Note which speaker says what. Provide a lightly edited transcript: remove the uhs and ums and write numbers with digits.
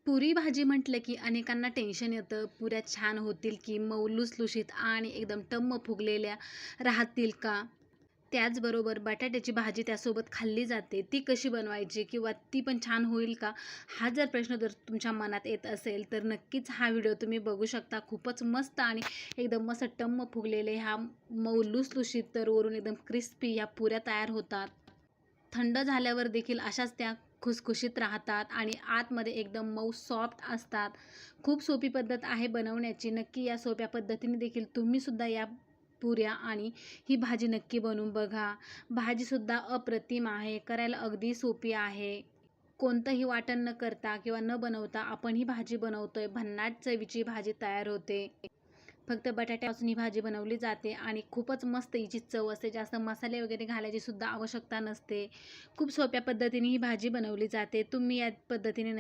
Speaker 1: पुरी भाजी म्हटलं की अनेकांना टेन्शन येतं, पुऱ्या छान होतील की मऊ लुसलुशीत आणि एकदम टम्म फुगलेल्या राहतील का? त्याचबरोबर बटाट्याची भाजी त्यासोबत खाल्ली जाते, ती कशी बनवायची किंवा ती पण छान होईल का? हा जर प्रश्न जर तुमच्या मनात येत असेल तर नक्कीच हा व्हिडिओ तुम्ही बघू शकता. खूपच मस्त आणि एकदम मस्त टम्म फुगलेले ह्या मऊ लुसलुशीत तर वरून एकदम क्रिस्पी ह्या पुऱ्या तयार होतात. थंड झाल्यावर देखील अशाच त्या खुसखुशीत राहतात आणि आतमध्ये एकदम मऊ सॉफ्ट असतात. खूप सोपी पद्धत आहे बनवण्याची. नक्की या सोप्या पद्धतीने देखील तुम्हीसुद्धा या पुऱ्या आणि ही भाजी नक्की बनवून बघा. भाजीसुद्धा अप्रतिम आहे. करायला अगदी सोपी आहे. कोणतंही वाटण न करता किंवा न बनवता आपण ही भाजी बनवतोय. भन्नाट चवीची भाजी तयार होते. फक्त बटाट्यापासून ही भाजी बनवली जाते आणि खूपच मस्त हिची चव असते. जास्त मसाले वगैरे घालायची सुद्धा आवश्यकता नसते. खूप सोप्या पद्धतीने ही भाजी बनवली जाते. तुम्ही या पद्धतीने